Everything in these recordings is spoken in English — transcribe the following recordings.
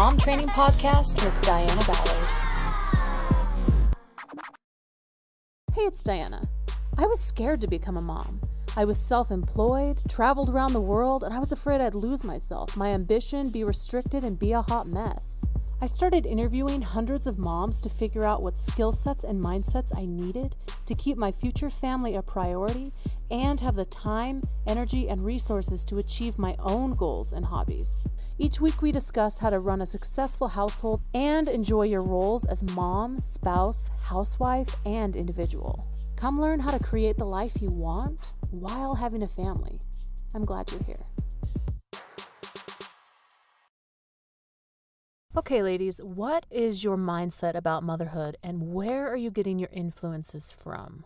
Mom Training Podcast with Diana Ballard. Hey, it's Diana. I was scared to become a mom. I was self-employed, traveled around the world, and I was afraid I'd lose myself, my ambition, be restricted, and be a hot mess. I started interviewing hundreds of moms to figure out what skill sets and mindsets I needed to keep my future family a priority and have the time, energy, and resources to achieve my own goals and hobbies. Each week we discuss how to run a successful household and enjoy your roles as mom, spouse, housewife, and individual. Come learn how to create the life you want while having a family. I'm glad you're here. Okay, ladies, what is your mindset about motherhood and where are you getting your influences from?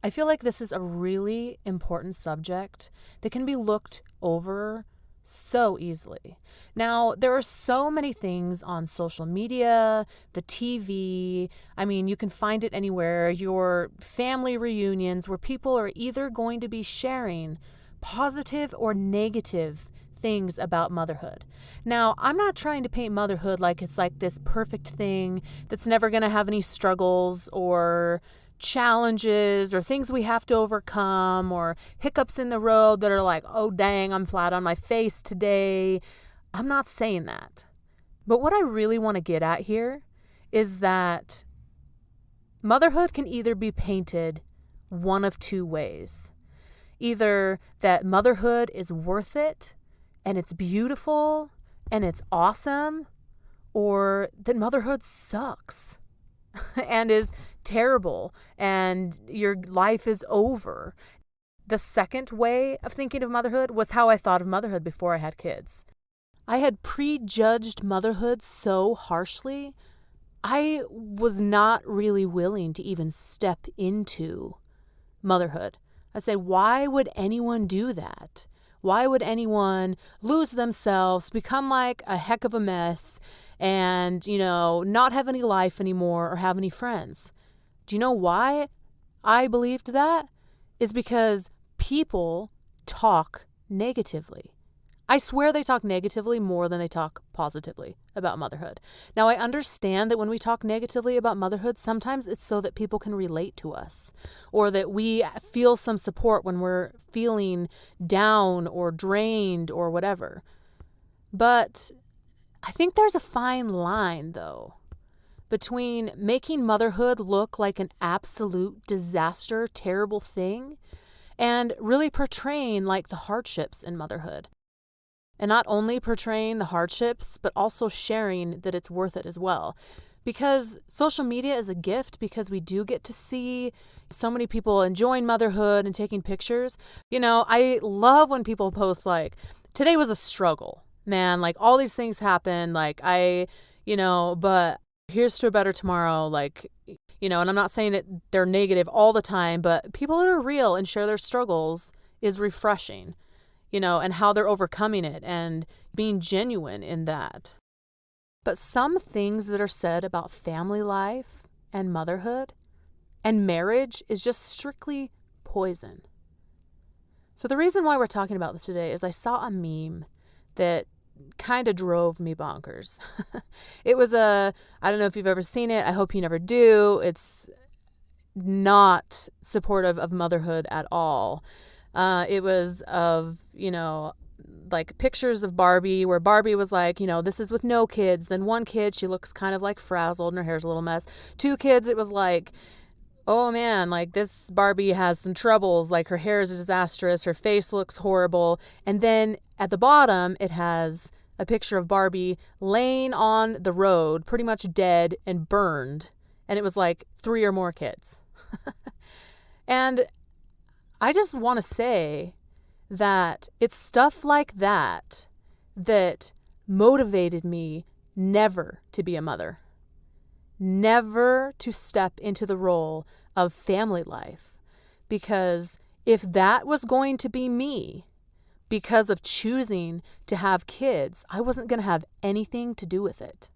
I feel like this is a really important subject that can be looked over so easily. Now, there are so many things on social media, the TV. I mean, you can find it anywhere. Your family reunions where people are either going to be sharing positive or negative things about motherhood. Now, I'm not trying to paint motherhood like it's like this perfect thing that's never going to have any struggles or challenges or things we have to overcome or hiccups in the road that are like, oh dang, I'm flat on my face today. I'm not saying that. But what I really want to get at here is that motherhood can either be painted one of two ways. Either that motherhood is worth it and it's beautiful and it's awesome, or that motherhood sucks and is terrible and your life is over. The second way of thinking of motherhood was how I thought of motherhood before I had kids. I had prejudged motherhood so harshly, I was not really willing to even step into motherhood. I said, why would anyone do that? Why would anyone lose themselves, become like a heck of a mess, and, not have any life anymore or have any friends? Do you know why I believed that? Is because people talk negatively. I swear they talk negatively more than they talk positively about motherhood. Now, I understand that when we talk negatively about motherhood, sometimes it's so that people can relate to us or that we feel some support when we're feeling down or drained or whatever. But I think there's a fine line, though, between making motherhood look like an absolute disaster, terrible thing, and really portraying like the hardships in motherhood. And not only portraying the hardships, but also sharing that it's worth it as well. Because social media is a gift because we do get to see so many people enjoying motherhood and taking pictures. I love when people post like, today was a struggle, man, like all these things happen, like but here's to a better tomorrow, and I'm not saying that they're negative all the time, but people that are real and share their struggles is refreshing. And how they're overcoming it and being genuine in that. But some things that are said about family life and motherhood and marriage is just strictly poison. So the reason why we're talking about this today is I saw a meme that kind of drove me bonkers. It was I don't know if you've ever seen it. I hope you never do. It's not supportive of motherhood at all. It was of, like pictures of Barbie where Barbie was like, this is with no kids. Then one kid, she looks kind of like frazzled and her hair's a little mess. Two kids, it was like, oh man, like this Barbie has some troubles. Like her hair is disastrous. Her face looks horrible. And then at the bottom, it has a picture of Barbie laying on the road, pretty much dead and burned. And it was like 3 or more kids. And I just want to say that it's stuff like that that motivated me never to be a mother, never to step into the role of family life, because if that was going to be me because of choosing to have kids, I wasn't going to have anything to do with it.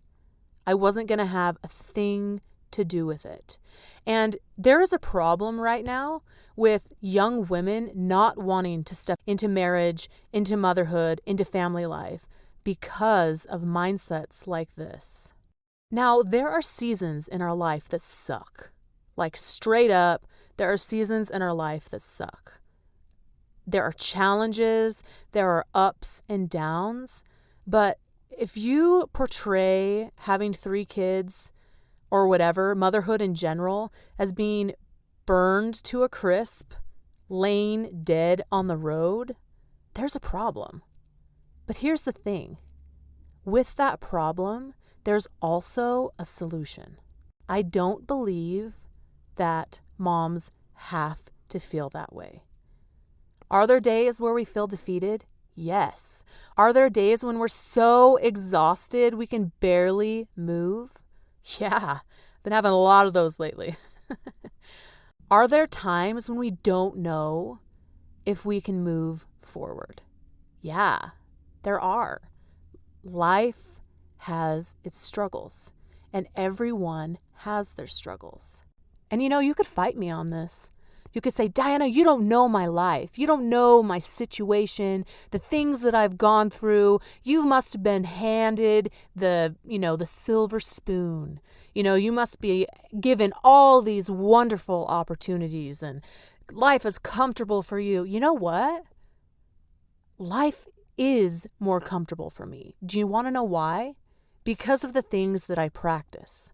I wasn't going to have a thing to do with it. And there is a problem right now with young women not wanting to step into marriage, into motherhood, into family life, because of mindsets like this. Now, there are seasons in our life that suck. Like straight up, there are seasons in our life that suck. There are challenges, there are ups and downs, but if you portray having 3 kids or whatever, motherhood in general, as being burned to a crisp, laying dead on the road, there's a problem. But here's the thing. With that problem, there's also a solution. I don't believe that moms have to feel that way. Are there days where we feel defeated? Yes. Are there days when we're so exhausted we can barely move? Yeah, been having a lot of those lately. Are there times when we don't know if we can move forward? Yeah, there are. Life has its struggles, and everyone has their struggles. And you could fight me on this. You could say, Diana, you don't know my life. You don't know my situation, the things that I've gone through. You must have been handed the silver spoon. You must be given all these wonderful opportunities and life is comfortable for you. You know what? Life is more comfortable for me. Do you want to know why? Because of the things that I practice.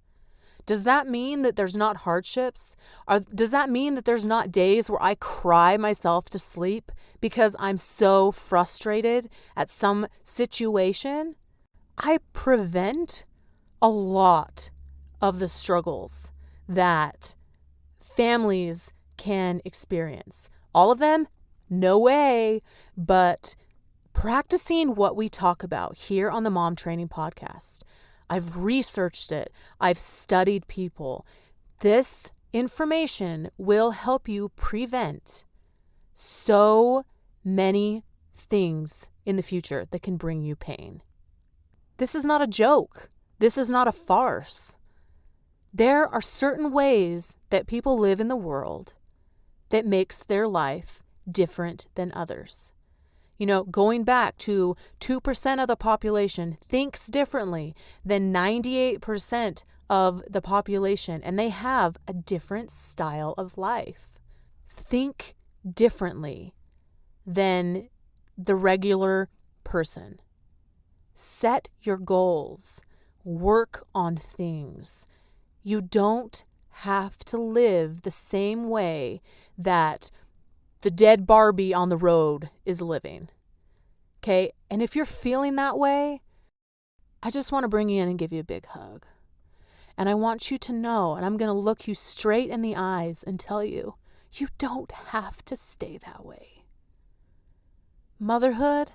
Does that mean that there's not hardships? Or does that mean that there's not days where I cry myself to sleep because I'm so frustrated at some situation? I prevent a lot of the struggles that families can experience. All of them? No way. But practicing what we talk about here on the Mom Training Podcast, I've researched it. I've studied people. This information will help you prevent so many things in the future that can bring you pain. This is not a joke. This is not a farce. There are certain ways that people live in the world that makes their life different than others. Going back to 2% of the population thinks differently than 98% of the population, and they have a different style of life. Think differently than the regular person. Set your goals. Work on things. You don't have to live the same way that the dead Barbie on the road is living. Okay? And if you're feeling that way, I just want to bring you in and give you a big hug. And I want you to know, and I'm going to look you straight in the eyes and tell you, you don't have to stay that way. Motherhood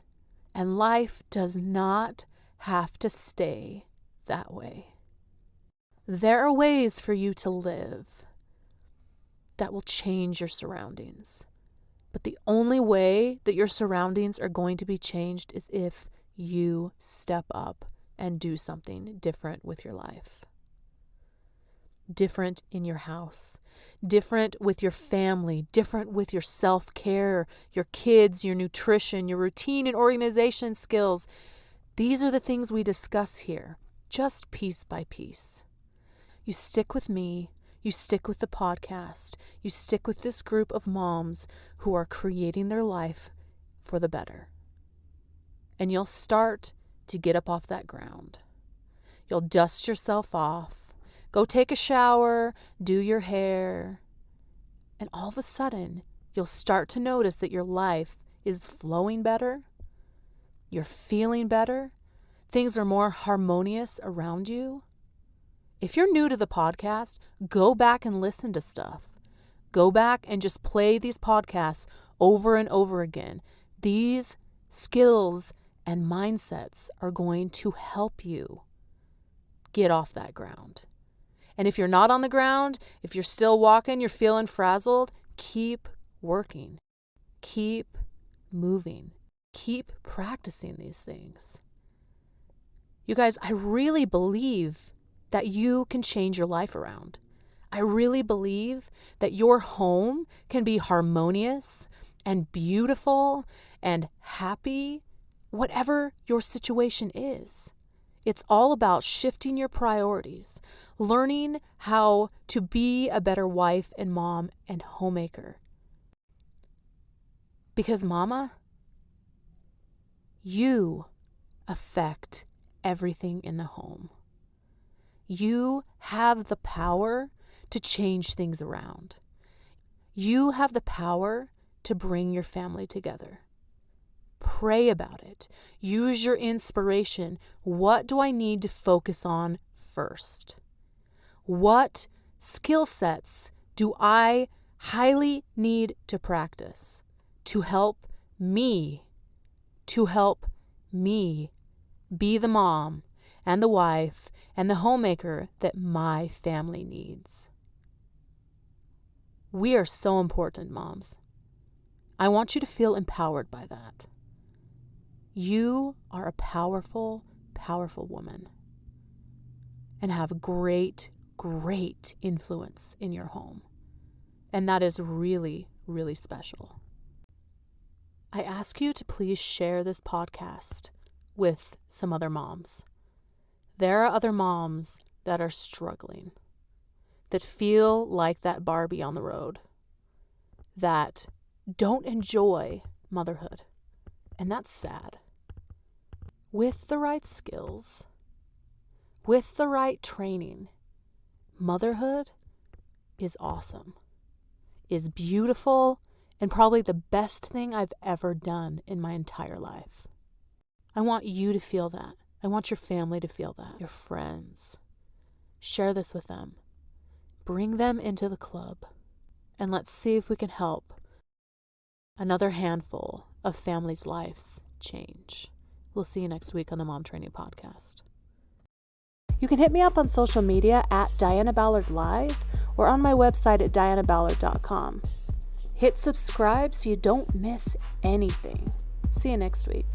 and life does not have to stay that way. There are ways for you to live that will change your surroundings. But the only way that your surroundings are going to be changed is if you step up and do something different with your life. Different in your house, different with your family, different with your self-care, your kids, your nutrition, your routine and organization skills. These are the things we discuss here, just piece by piece. You stick with me. You stick with the podcast. You stick with this group of moms who are creating their life for the better. And you'll start to get up off that ground. You'll dust yourself off. Go take a shower. Do your hair. And all of a sudden, you'll start to notice that your life is flowing better. You're feeling better. Things are more harmonious around you. If you're new to the podcast, go back and listen to stuff. Go back and just play these podcasts over and over again. These skills and mindsets are going to help you get off that ground. And if you're not on the ground, if you're still walking, you're feeling frazzled, keep working. Keep moving. Keep practicing these things. You guys, I really believe that you can change your life around. I really believe that your home can be harmonious and beautiful and happy whatever your situation is. It's all about shifting your priorities, learning how to be a better wife and mom and homemaker. Because mama, you affect everything in the home. You have the power to change things around. You have the power to bring your family together. Pray about it. Use your inspiration. What do I need to focus on first? What skill sets do I highly need to practice to help me be the mom and the wife and the homemaker that my family needs? We are so important, moms. I want you to feel empowered by that. You are a powerful, powerful woman and have great, great influence in your home. And that is really, really special. I ask you to please share this podcast with some other moms. There are other moms that are struggling, that feel like that Barbie on the road, that don't enjoy motherhood. And that's sad. With the right skills, with the right training, motherhood is awesome, is beautiful, and probably the best thing I've ever done in my entire life. I want you to feel that. I want your family to feel that, your friends. Share this with them. Bring them into the club, and let's see if we can help another handful of families' lives change. We'll see you next week on the Mom Training Podcast. You can hit me up on social media at Diana Ballard Live or on my website at dianaballard.com. Hit subscribe so you don't miss anything. See you next week.